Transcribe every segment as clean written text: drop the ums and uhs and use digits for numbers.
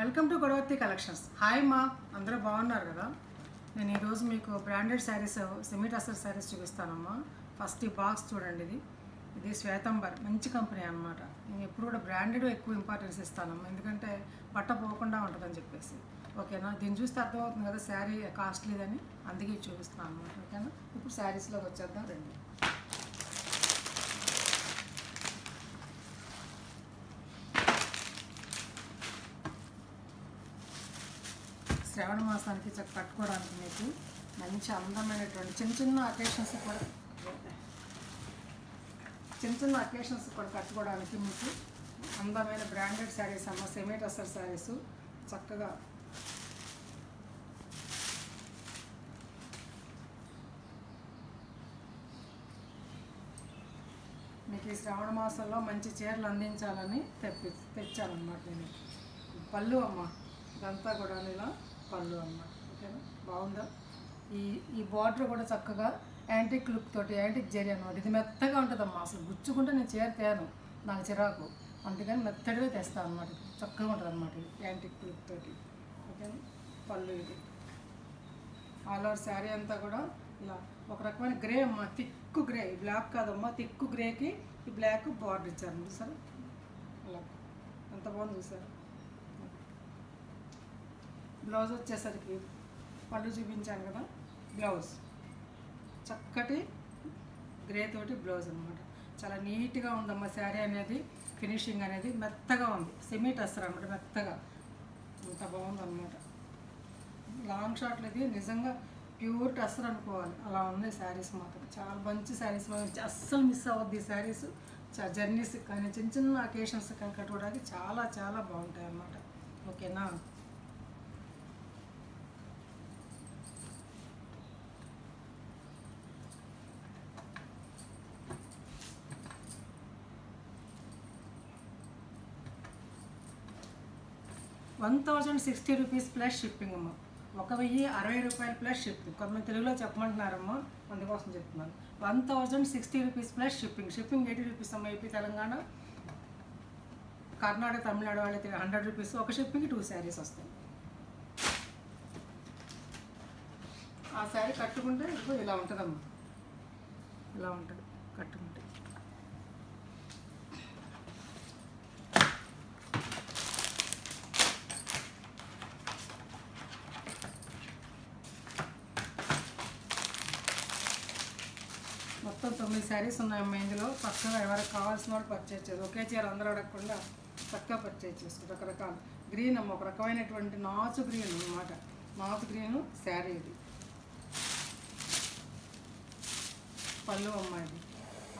Welcome to Godavatti collections. Hi మా అందరూ బాగున్నారు కదా. నేను ఈరోజు మీకు బ్రాండెడ్ శారీస్ సెమీ టసర్ శారీస్ చూపిస్తానమ్మా. ఫస్ట్ ఈ బాక్స్ చూడండి. ఇది శ్వేతంబర్, మంచి కంపెనీ అనమాట. నేను ఎప్పుడు కూడా బ్రాండెడ్ ఎక్కువ ఇంపార్టెన్స్ ఇస్తానమ్మా, ఎందుకంటే బట్ట పోకుండా ఉంటుందని చెప్పేసి. ఓకేనా, దీన్ని చూస్తే అర్థమవుతుంది కదా శారీ కాస్ట్లీదని, అందుకే చూపిస్తాను అనమాట. ఓకేనా, ఇప్పుడు శారీస్లోకి వచ్చేద్దాం రండి. శ్రావణ మాసానికి కట్టుకోవడానికి మీకు మంచి అందమైనటువంటి చిన్న చిన్న అకేషన్స్ కూడా కట్టుకోవడానికి మీకు అందమైన బ్రాండెడ్ శారీస్ అమ్మ. సెమీ టసర్ శారీస్ చక్కగా మీకు ఈ శ్రావణ మాసంలో మంచి చీరలు అందించాలని తెచ్చానమాట. నేను పళ్ళు అమ్మ, ఇదంతా కూడా ఇలా పళ్ళు అన్నమాట. ఓకేనా, బాగుందా? ఈ బార్డర్ కూడా చక్కగా యాంటిక్ లుక్ తోటి, యాంటిక్ జరీ అనమాట. ఇది మెత్తగా ఉంటుందమ్మా, అసలు గుచ్చుకుంటే నేను చీర తేను, నాకు చిరాకు, అందుకని మెత్తడిగా తెస్తాను అనమాట. చక్కగా ఉంటుంది అనమాట ఇది యాంటిక్ లుక్ తోటి. ఓకేనా, పళ్ళు ఇది ఆల్ ఓవర్ శారీ అంతా కూడా ఇలా ఒక రకమైన గ్రే అమ్మ, థిక్ గ్రే, బ్లాక్ కాదమ్మా, థిక్ గ్రేకి ఈ బ్లాక్ బార్డర్ ఇచ్చారు చూసారా, అలా ఎంత బాగుంది చూసారా. బ్లౌజ్ వచ్చేసరికి పళ్ళు చూపించాను కదా, బ్లౌజ్ చక్కటి గ్రే తోటి బ్లౌజ్ అనమాట. చాలా నీట్గా ఉందమ్మా శారీ అనేది, ఫినిషింగ్ అనేది మెత్తగా ఉంది. సెమీ టసర్ అనమాట, మెత్తగా అంత బాగుందన్నమాట. లాంగ్ షార్ట్లు ఇది నిజంగా ప్యూర్ టసర్ అనుకోవాలి, అలా ఉంది శారీస్ మాత్రం. చాలా మంచి శారీస్, అస్సలు మిస్ అవ్వద్దు ఈ శారీస్. జర్నీస్ కానీ చిన్న చిన్న అకేషన్స్ కానీ కట్టుకోవడానికి చాలా చాలా బాగుంటాయి అన్నమాట. ఓకేనా, ₹1060 ప్లస్ షిప్పింగ్ అమ్మ. 1060 ప్లస్ షిప్పింగ్. కొంతమంది తెలుగులో చెప్పమంటున్నారమ్మా, అందుకోసం చెప్తున్నాను. ₹1060 ప్లస్ షిప్పింగ్. షిప్పింగ్ ₹80 అమ్మ. ఏపీ, తెలంగాణ, కర్ణాటక, తమిళనాడు వాళ్ళకి ₹100. ఒక షిప్పింగ్కి 2 శారీస్ వస్తాయి. ఆ శారీ కట్టుకుంటే ఇప్పుడు ఇలా ఉంటుందమ్మా, ఇలా ఉంటుంది కట్టుకుంటే. మొత్తం 9 శారీస్ ఉన్నాయమ్మా ఇందులో. చక్కగా ఎవరికి కావాల్సిన వాళ్ళు పర్చేజ్ చేయాలి. ఒకే చీర అందరూ అడగకుండా చక్కగా పర్చేజ్ చేసుకుంటారు. రకరకాల గ్రీన్ అమ్మ, ఒక రకమైనటువంటి నాచు గ్రీన్ అన్నమాట. నాచు గ్రీను శారీ ఇది. పళ్ళు అమ్మ, ఇది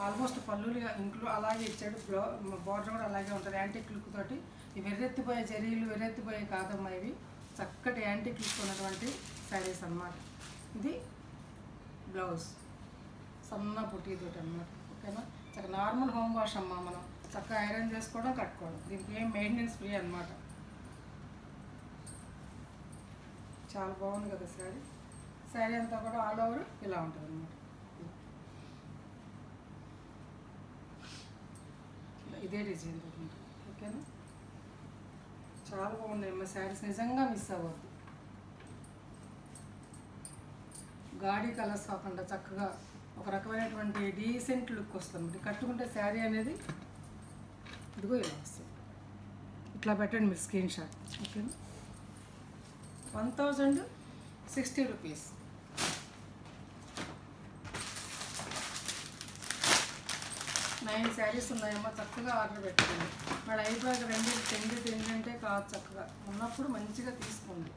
ఆల్మోస్ట్ పళ్ళులు ఇంట్లో అలాగే ఇచ్చాడు. బార్డర్ కూడా అలాగే ఉంటుంది, యాంటిక్ లుక్ తోటి. ఇవి వెర్రెత్తిపోయే జరీలు, వెర్రెత్తిపోయే కాదమ్మా, ఇవి చక్కటి యాంటిక్ లుక్ ఉన్నటువంటి శారీస్ అన్నమాట. ఇది బ్లౌజ్ సన్న పుట్టితోటి అన్నమాట. ఓకేనా, చక్కగా నార్మల్ హోమ్ వాష్ అమ్మ, మనం చక్కగా ఐరన్ చేసుకోవడం, కట్టుకోవడం, దీనికి ఏం మెయింటెనెన్స్ ఫ్రీ అనమాట. చాలా బాగుంది కదా శారీ. శారీ అంతా కూడా ఆల్ ఓవర్ ఇలా ఉంటుంది అన్నమాట. ఇదే డిజైన్ ఉంటుంది. ఓకేనా, చాలా బాగున్నాయి అమ్మ శారీస్, నిజంగా మిస్ అవ్వద్దు. గాడీ కలర్స్ కాకుండా చక్కగా ఒక రకమైనటువంటి డీసెంట్ లుక్ వస్తుంది. కట్టుకుంటే శారీ అనేది ఇదిగో ఇలా వస్తుంది. ఇట్లా పెట్టండి మీరు స్క్రీన్ షాట్. ఓకేనా, ₹1060. 9 శారీస్ ఉన్నాయమ్మా. చక్కగా ఆర్డర్ పెట్టుకోండి. మళ్ళీ అయిపోయాక రెండింటే కాదు, చక్కగా ఉన్నప్పుడు మంచిగా తీసుకోండి.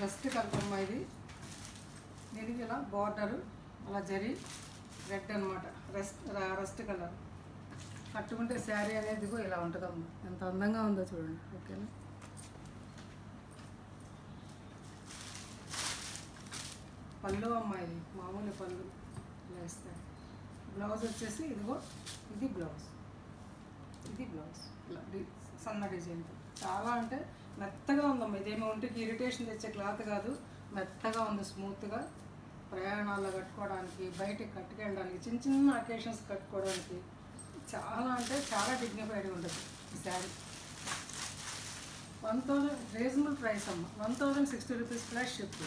రస్ట్ కలర్ ఇది. దీనికి ఇలా బార్డరు అలా జరీ రెడ్ అనమాట, రస్ట్ కలర్. కట్టుకుంటే శారీ అనేది ఇలా ఉంటుందమ్మా, ఎంత అందంగా ఉందో చూడండి. ఓకేనా, పళ్ళు అమ్మ, ఇది మామూలు పళ్ళు ఇలా ఇస్తాను. బ్లౌజ్ వచ్చేసి ఇదిగో, ఇది బ్లౌజ్, ఇది బ్లౌజ్ ఇలా సన్న డిజైన్తో. చాలా అంటే మెత్తగా ఉందమ్మా. ఇదేమో ఒంటికి ఇరిటేషన్ తెచ్చే క్లాత్ కాదు, మెత్తగా ఉంది, స్మూత్గా. ప్రయాణాల్లో కట్టుకోవడానికి, బయటకి కట్టుకెళ్ళడానికి, చిన్న చిన్న అకేషన్స్ కట్టుకోవడానికి చాలా అంటే చాలా డిగ్నిఫైడ్గా ఉంటుంది. ఈ శారీ 1000 రీజనబుల్ ప్రైస్ అమ్మ, 1060 రూపీస్ ప్లస్ షిప్.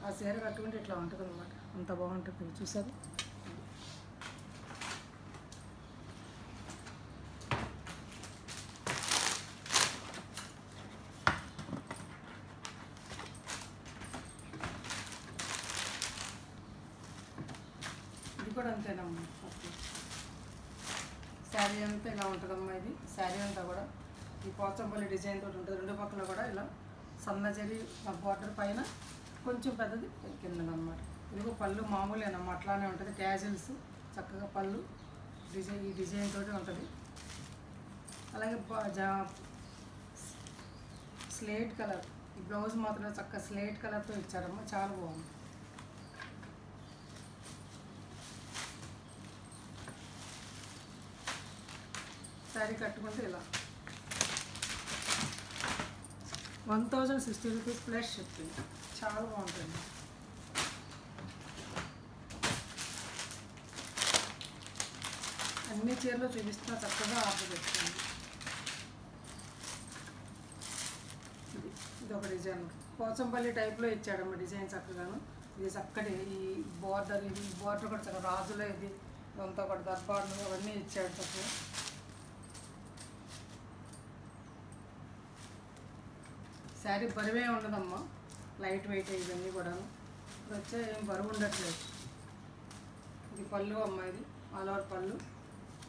ఆ చీర కట్టుకుంటే ఇట్లా ఉంటుంది అన్నమాట, అంత బాగుంటుంది. చూసారు ఇది కూడా అంతేనమ్మా. శారీ అంతా ఇలా ఉంటుందమ్మా. ఇది శారీ అంతా కూడా ఈ పోచంపల్లి డిజైన్ తోటి ఉంటుంది. రెండు పక్కల కూడా ఇలా సన్నజరి బార్డర్ పైన కొంచెం పెద్దది కిందనమాట. ఇదిగో పళ్ళు మామూలేనమ్మా, అట్లానే ఉంటుంది. ట్యాజిల్స్ చక్కగా పళ్ళు డిజైన్ ఈ డిజైన్ తోటి ఉంటుంది. అలాగే స్లేట్ కలర్ ఈ బ్లౌజ్ మాత్రం చక్కగా స్లేట్ కలర్తో ఇచ్చారమ్మా, చాలా బాగుంది. శారీ కట్టుకుంటే ఇలా 1060 రూపీస్ ప్లస్ షిప్పింగ్, చాలా బాగుంటుంది. అన్ని చీరలు చూపిస్తున్నా, చక్కగా ఆర్డర్ పెట్టుకోండి. ఇది ఒక డిజైన్ పోచంపల్లి టైప్లో ఇచ్చాడమ్మ డిజైన్ చక్కగాను. ఇది చక్కటి ఈ బార్డర్, ఇది బార్డర్ కూడా చక్కగా రాజులో ఇది ఇదంతా కూడా దర్బార్లు అవన్నీ ఇచ్చాడు చక్కగా. శారీ బరువే ఉండదమ్మా, లైట్ వెయిట్ ఇవన్నీ కూడాను. ఇప్పుడు వచ్చే ఏం బరువు ఉండట్లేదు. ఇది పళ్ళు అమ్మ, ఇది ఆల్ ఓవర్ పళ్ళు.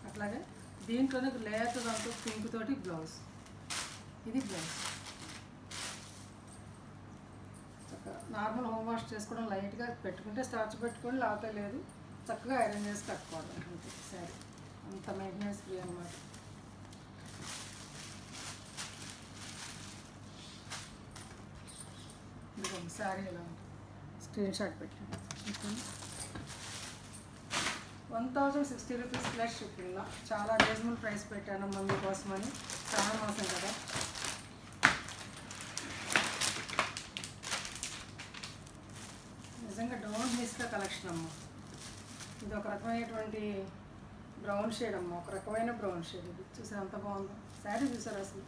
అట్లాగే దీంట్లోనే లేత దాంతో పింక్ తోటి బ్లౌజ్. ఇది బ్లౌజ్ చక్కగా నార్మల్ హోమ్ వాష్ చేసుకోవడం, లైట్గా పెట్టుకుంటే స్టార్చ్ పెట్టుకొని లాగా లేదు, చక్కగా ఐరన్ చేసి కట్టుకోవడం అంతే. శారీ అంత మెయింటెనెన్స్ ఫ్రీ అన్నమాట. ఇదిగోండి శారీ ఎలా ఉంటుంది, స్క్రీన్ షాట్ పెట్టండి. 1060 రూపీస్ ప్లస్ షిప్పింగ్లో చాలా రీజనబుల్ ప్రైస్ పెట్టాను మమ్మీ కోసమని. చాలా మాసం కదా. నిజంగా డోంట్ మిస్ ద కలెక్షన్ అమ్మ. ఇది ఒక రకమైనటువంటి బ్రౌన్ షేడ్ అమ్మ, ఒక రకమైన బ్రౌన్ షేడ్. ఇది చూసారు ఎంత బాగుందో. శారీ చూసారు అసలు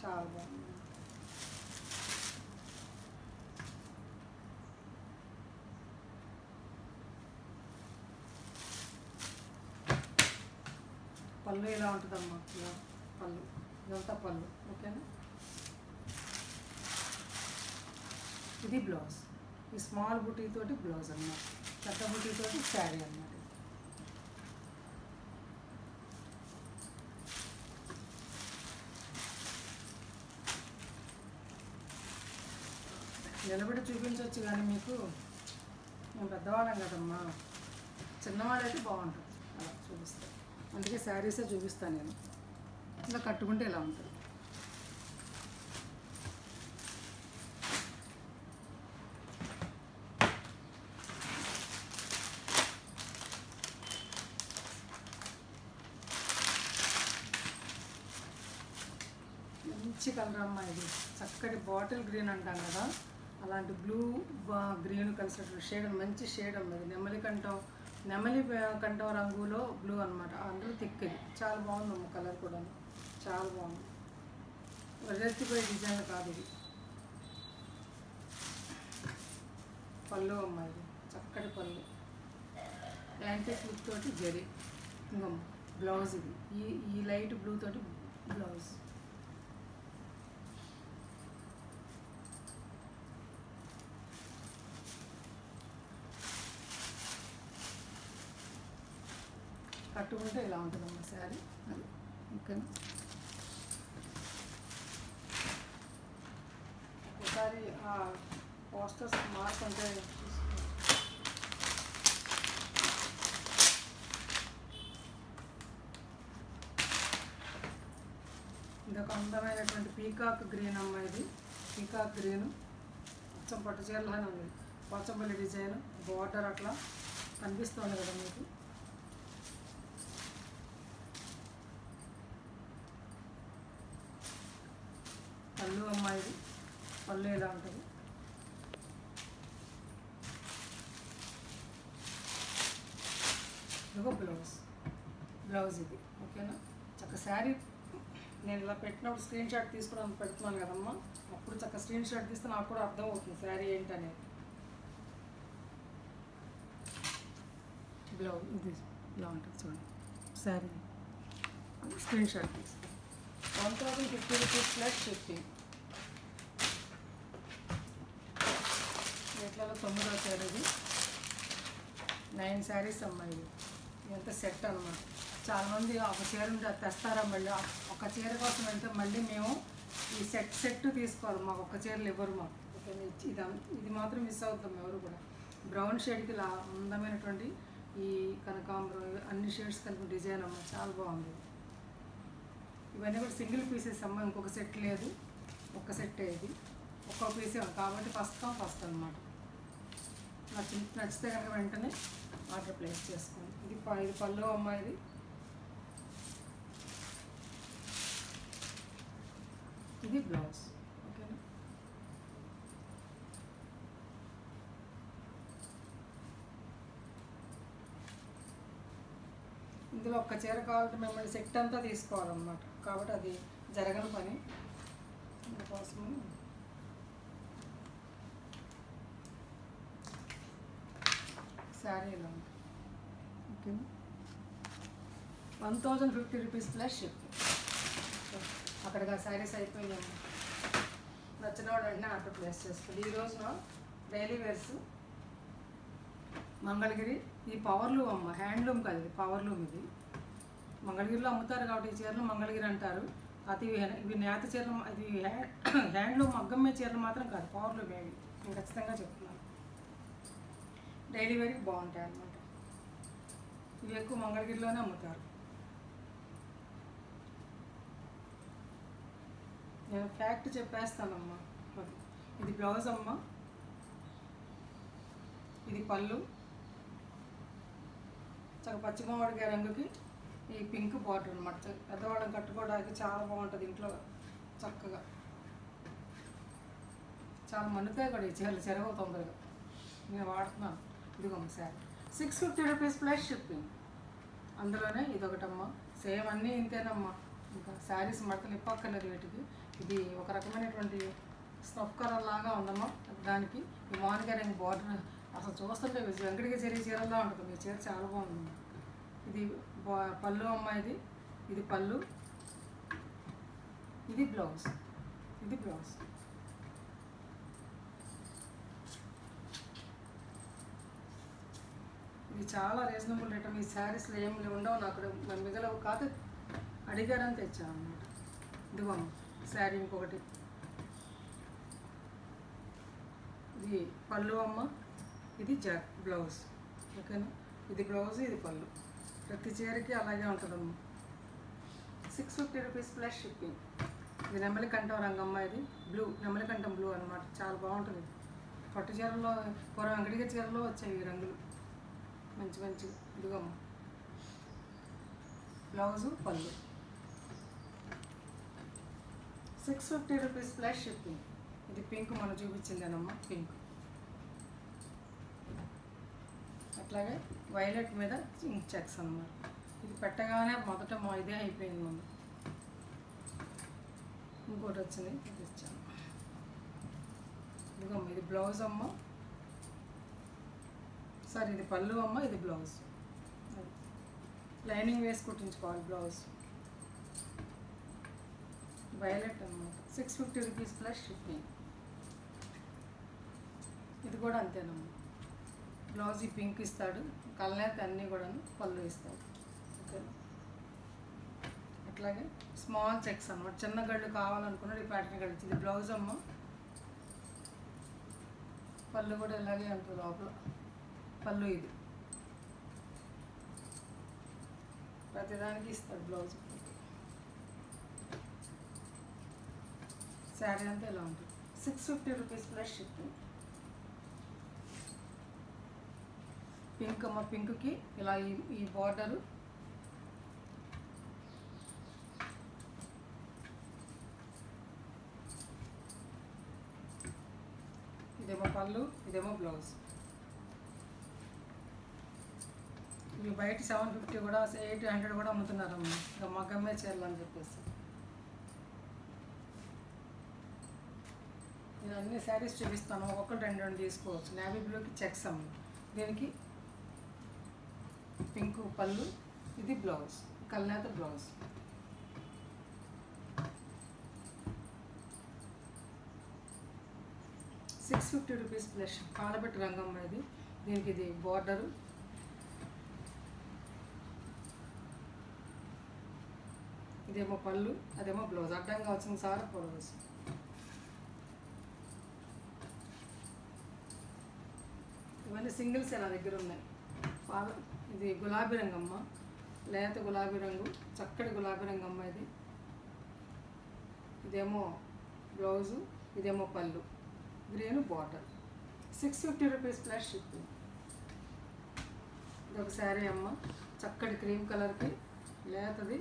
చాలా బాగుంది. పళ్ళు ఇలా ఉంటుందమ్మా, ఇలా పళ్ళు ఇదంతా పళ్ళు. ఓకేనా. ఇది బ్లౌజ్, ఈ స్మాల్ బుటీతోటి బ్లౌజ్ అన్నమాట, పెద్ద బుటీతోటి శారీ అన్నమాట. నిలబడి చూపించవచ్చు కానీ మీకు మేము పెద్దవాళ్ళం కదమ్మా, చిన్నవాళ్ళైతే బాగుంటుంది అలా చూపిస్తాను. అందుకే శారీసే చూపిస్తాను నేను. ఇలా కట్టుకుంటే ఇలా ఉంటుంది. మంచి కలర్ అమ్మ, ఇది చక్కటి బాటిల్ గ్రీన్ అంటాం కదా, అలాంటి బ్లూ గ్రీన్ కలిసినటువంటి షేడ్, మంచి షేడ్ అమ్మ. ఇది నెమలి కంఠం రంగులో బ్లూ అనమాట, అందులో తిక్కది. చాలా బాగుందమ్మ కలర్ కూడా, చాలా బాగుంది. రెత్తిపోయే డిజైన్ కాదు ఇది. పళ్ళు అమ్మ, ఇది చక్కటి పళ్ళు, యాంటిక్ లుక్ తోటి జరీ. ఇంకమ్మ బ్లౌజ్, ఇది ఈ లైట్ బ్లూ తోటి బ్లౌజ్. కట్టుకుంటే ఇలా ఉంటుందమ్మా శారీ. అది ఓకేనా. ఒకసారి ఆ పోస్టర్స్ మార్క్ అంటే ఇదొక అందమైనటువంటి పీకాక్ గ్రీన్ అమ్మ. ఇది పీకాక్ గ్రీన్ మొత్తం పట్టు చీరలానే ఉంది. పోచంపల్లి డిజైన్ బార్డర్ అట్లా కనిపిస్తుంది కదా మీకు. పళ్ళు అమ్మ, ఇది పళ్ళు ఎలా ఉంటుంది. ఇదిగో బ్లౌజ్ బ్లౌజ్ ఇది, ఓకేనా. చక్క శారీ నేను ఇలా పెట్టినప్పుడు స్క్రీన్ షాట్ తీసుకుని పెడుతున్నాను కదమ్మా, అప్పుడు చక్క స్క్రీన్ షాట్ తీస్తే నాకు కూడా అర్థం అవుతుంది శారీ ఏంటనేది. బ్లౌజ్ ఇది ఇలా ఉంటుంది చూడండి శారీ, స్క్రీన్ షాట్ తీసుకో. 1050 రూపీస్ ప్లస్ షిప్పింగ్. వీటిలో 9వ చీర ఇది. 9 శారీస్ అమ్మా ఇది. ఎంత సెట్ అనమాట. చాలామంది ఒక చీర ఉంటే అది తెస్తారా, మళ్ళీ ఒక చీర కోసం వెళ్తే మళ్ళీ మేము ఈ సెట్ తీసుకోవాలి, మాకు ఒక చీరలు ఇవ్వరు మాకు, ఓకే. ఇది మాత్రం మిస్ అవుతాం ఎవరు కూడా. బ్రౌన్ షేడ్కి ఇలా అందమైనటువంటి ఈ కనకాంబరం అన్ని షేడ్స్ కలిపి డిజైన్ అమ్మ, చాలా బాగుంది. ఇవన్నీ కూడా సింగిల్ పీసెస్ అమ్మ, ఇంకొక సెట్ లేదు, ఒక్క సెట్టే ఇది, ఒక్కొక్క పీసే ఉంది కాబట్టి ఫస్ట్ అనమాట. నచ్చితే కనుక వెంటనే ఆర్డర్ ప్లేస్ చేసుకోండి. ఇది పళ్ళు అమ్మ, ఇది బ్లౌజ్, ఓకేనా. ఇందులో ఒక్క చీర కావాలంటే మిమ్మల్ని సెట్ అంతా తీసుకోవాలన్నమాట, కాబట్టి అది జరగని పని. అందుకోసం శారీ ఇలా ఉంటుంది, ఓకేనా. 1050 రూపీస్ ప్లస్ షిప్. అక్కడికి ఆ శారీస్ అయిపోయాము. నచ్చిన వాడు వెంటనే ఆర్డర్ ప్లేస్ చేసుకోండి. ఈ రోజున డైలీ వేర్స్ మంగళగిరి, ఈ పవర్లూమ్ అమ్మ, హ్యాండ్లూమ్ కాదు ఇది, పవర్లూమ్. ఇది మంగళగిరిలో అమ్ముతారు కాబట్టి ఈ చీరలు మంగళగిరి అంటారు. అది ఇవి నేత చీరలు, ఇది హ్యాండ్లూమ్ మగ్గమ్మే చీరలు మాత్రం కాదు, పవర్లూమ్ ఇవి, నేను ఖచ్చితంగా చెప్తున్నాను. డైలీ వేర్కి బాగుంటాయి అన్నమాట. ఇవి ఎక్కువ మంగళగిరిలోనే అమ్ముతారు. నేను ఫ్యాక్ట్ చెప్పేస్తానమ్మా. ఇది బ్లౌజ్ అమ్మ, ఇది పళ్ళు, చక్క పచ్చిమామిడికాయ రంగుకి ఈ పింక్ బార్డర్ అనమాట. పెద్దవాళ్ళని కట్టుకోవడానికి చాలా బాగుంటుంది ఇంట్లో, చక్కగా చాలా మన్నుతాయి కూడా ఈ చీరలు, చెరగవు తొందరగా. నేను వాడుతున్నాను. ఇదిగోమ్మ శారీ 650 రూపీస్ ప్లస్ షిప్పింగ్. అందులోనే ఇదొకటమ్మా, సేమ్ అన్నీ ఇంతేనమ్మా. ఇంకా శారీస్ మడతలు ఇప్పక్కర్లేదు వీటికి. ఇది ఒక రకమైనటువంటి స్టఫ్ కలర్ లాగా ఉందమ్మా. దానికి ఈ మామిడికాయ రంగు బార్డర్ అసలు చూస్తుంటే వెంకటగిరి చీరలా ఉంటుంది. ఈ చీర చాలా బాగుంది. ఇది పళ్ళు అమ్మ, ఇది పళ్ళు, ఇది బ్లౌజ్, ఇది బ్లౌజ్. ఇది చాలా రీజనబుల్ రేట్. ఈ శారీస్లో ఏమి ఉండవు, నాకు మిగలవు కాదు, అడిగారని తెచ్చాను అన్నమాట. ఇదిగో శారీ ఇంకొకటి, ఇది పళ్ళు అమ్మ, ఇది బ్లౌజ్, ఓకేనా. ఇది బ్లౌజ్, ఇది పళ్ళు. ప్రతి చీరకి అలాగే ఉంటుందమ్మ. 650 రూపీస్ ప్లస్ షిప్పింగ్. ఇది నెమలికంఠం రంగమ్మ, ఇది బ్లూ, నెమలికంఠం బ్లూ అనమాట. చాలా బాగుంటుంది. పట్టు చీరలో పూర్వం వెంకటగిరి చీరలో వచ్చాయి ఈ రంగులు, మంచి మంచి. ఇదిగోమ్మ బ్లౌజు, పళ్ళు. 650 రూపీస్ ప్లస్ షిప్పింగ్. ఇది పింక్ మనం చూపించిందేనమ్మా, పింక్. అట్లాగే వైలెట్ మీద ఇంక్ చెక్స్ అన్నమాట. ఇది పెట్టగానే మొదట ఇదే అయిపోయింది. ముందు ఇంకోటి వచ్చింది, ఇది ఇచ్చాను. ఇదిగోమ్మ ఇది బ్లౌజ్ అమ్మ, సారీ ఇది పళ్ళు అమ్మ, ఇది బ్లౌజ్. లైనింగ్ వేసి కుట్టించుకోవాలి బ్లౌజ్. వైలెట్ అన్నమాట. 650 రూపీస్ ప్లస్ షిప్పింగ్. ఇది కూడా అంతేనమ్మా. బ్లౌజ్ ఈ పింక్ ఇస్తాడు, కలర్ అన్నీ కూడా పళ్ళు ఇస్తాడు, ఓకే. అట్లాగే స్మాల్ చెక్స్ అన్నమాట. చిన్న గళ్ళు కావాలనుకున్నాడు ఈ ప్యాటర్న్ గళ్ళు. ఇది బ్లౌజ్ అమ్మ, పళ్ళు కూడా ఇలాగే ఉంటుంది లోపల. పళ్ళు ఇది ప్రతిదానికి ఇస్తాడు బ్లౌజ్. శారీ అంతా ఇలా ఉంటుంది. 650 రూపీస్ ప్లస్ షిప్పింగ్. పింక్ అమ్మ, పింక్కి ఇలా ఈ బార్డరు, ఇదేమో పళ్ళు, ఇదేమో బ్లౌజ్. ఇవి బయట 750 కూడా 800 కూడా అమ్ముతున్నారమ్మా, ఇంకా మగ్గమ్మే చీరలు అని చెప్పేసి. నేను అన్ని శారీస్ చూపిస్తాను, ఒక్కొక్కరు రెండు రెండు తీసుకోవచ్చు. నేవీ బ్లూకి చెక్స్ అమ్మ, దీనికి పింక్ పళ్ళు, ఇది బ్లౌజ్, కల్నేత బ్లౌజ్. ₹650 ప్లస్ కాలబెట్టి రంగమ్మ ఇది. దీనికి ఇది బోర్డరు, ఇదేమో పళ్ళు, అదేమో బ్లౌజ్. అడ్డంగా వచ్చిన సార్ బ్లౌజ్. ఇవన్నీ సింగిల్స్ నా దగ్గర ఉన్నాయి. ఇది గులాబీ రంగమ్మ, లేత గులాబీ రంగు, చక్కటి గులాబీ రంగమ్మ ఇది. ఇదేమో బ్లౌజు, ఇదేమో పళ్ళు, గ్రీన్ బార్డర్. ₹650 plus shipping. ఇదొక శారీ అమ్మ, చక్కటి క్రీమ్ కలర్కి లేతది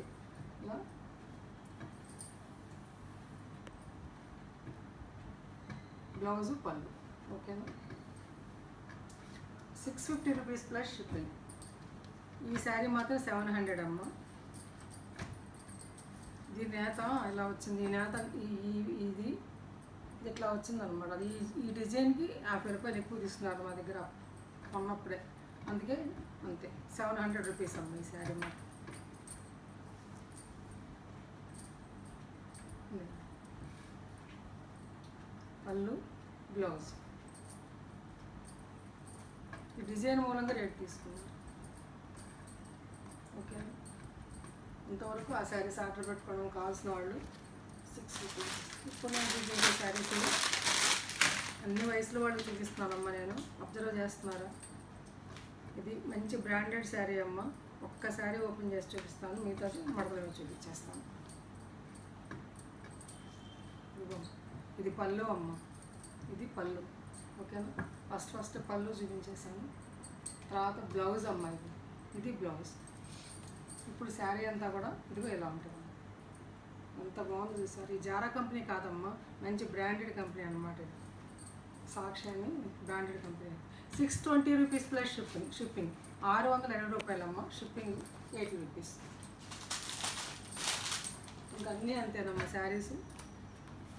ఇలా బ్లౌజు పళ్ళు. ఓకేనా, ₹650 ప్లస్ షిప్పింగ్. ఈ శారీ మాత్రం 700 అమ్మ. దీని నేత ఇలా వచ్చింది, ఈ నేత ఇది ఇట్లా వచ్చింది అనమాట. అది ఈ డిజైన్కి ₹50 ఎక్కువ తీసుకున్నారు మా దగ్గర కొన్నప్పుడే, అందుకే అంతే. ₹700 అమ్మ ఈ శారీ మాత్రం. పళ్ళు, బ్లౌజ్. ఈ డిజైన్ మూలంగా రేట్ తీసుకున్నాను. ఓకే, ఇంతవరకు ఆ శారీస్ ఆర్డర్ పెట్టుకోవడం కావాల్సిన వాళ్ళు 650. ఇప్పుడు నేను చూపించే శారీస్ అన్ని వయసులో వాళ్ళు చూపిస్తున్నానమ్మా, నేను అబ్జర్వ్ చేస్తున్నారా. ఇది మంచి బ్రాండెడ్ శారీ అమ్మ. ఒక్క శారీ ఓపెన్ చేసి చూపిస్తాను, మిగతా మడతలు చూపించేస్తాను. ఇది పళ్ళు అమ్మ, ఇది పళ్ళు. ఓకేనా, ఫస్ట్ పళ్ళు చూపించేసాను, తర్వాత బ్లౌజ్ అమ్మ. ఇది బ్లౌజ్. ఇప్పుడు శారీ అంతా కూడా ఇదిగో ఇలా ఉంటుంది. అంత బాగుంది చూసారు. ఈ జారా కంపెనీ కాదమ్మా, మంచి బ్రాండెడ్ కంపెనీ అనమాట. ఇది సాక్షి అని బ్రాండెడ్ కంపెనీ. ₹620 plus shipping. ₹620 అమ్మ. షిప్పింగ్ ₹80. ఇంకా అన్నీ అంతేనమ్మా శారీస్.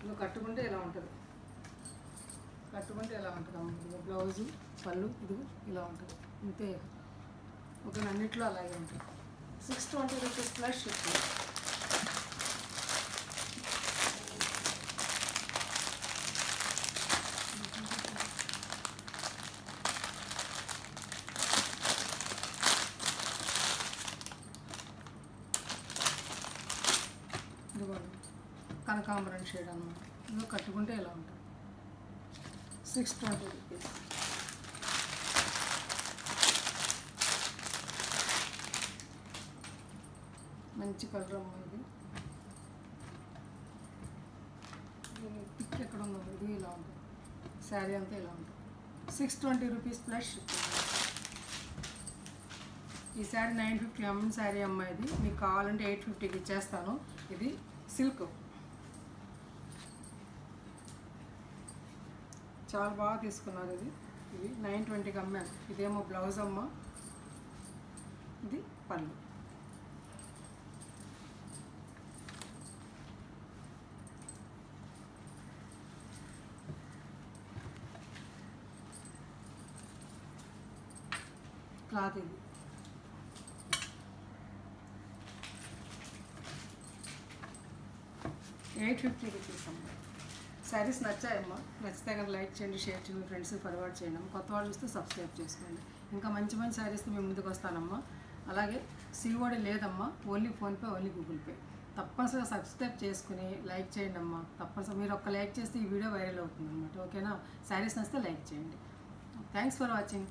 ఇంకా కట్టుకుంటే ఇలా ఉంటుంది, కట్టుకుంటే ఇలా ఉంటుంది అమ్మ. ఇదిగో బ్లౌజు, పళ్ళు, ఇదిగో ఇలా ఉంటుంది అంతే. ఓకే, అన్నిట్లో అలాగే ఉంటుంది. ₹620 ప్లస్ షిప్పింగ్. ఇదిగో కనకాంబరం షేడ్ అన్నమాట. ఇదిగో కట్టుకుంటే ఇలా ఉంటుంది. ₹620. మంచి కలర్ అమ్మ ఇది. పిక్ ఎక్కడ ఉందో ఇది ఇలా ఉంటుంది. శారీ అంతా ఇలా ఉంటుంది. ₹620 ప్లస్ షిప్పింగ్. ఈ శారీ 950 శారీ అమ్మ. ఇది మీకు కావాలంటే 850కి ఇచ్చేస్తాను. ఇది సిల్క్, చాలా బాగా తీసుకున్నారు. ఇది 920కి అమ్మాను. ఇదేమో బ్లౌజ్ అమ్మ, ఇది పళ్ళు. క్లాత్ ఇది. ₹850 అమ్మ. శారీస్ నచ్చాయమ్మా? నచ్చితే కనుక లైక్ చేయండి, షేర్ చేయండి, ఫ్రెండ్స్కి ఫార్వర్డ్ చేయండి. కొత్త వాళ్ళు చూస్తే సబ్స్క్రైబ్ చేసుకోండి. ఇంకా మంచి మంచి శారీస్తో మేము ముందుకు వస్తానమ్మా. అలాగే సిఓడి లేదమ్మా, only PhonePe, only Google pay. తప్పనిసరిగా సబ్స్క్రైబ్ చేసుకుని లైక్ చేయండి అమ్మా. తప్పనిసరిగా మీరు ఒక్క లైక్ చేస్తే ఈ వీడియో వైరల్ అవుతుంది అనమాట. ఓకేనా, శారీస్ నచ్చితే లైక్ చేయండి. Thanks for watching.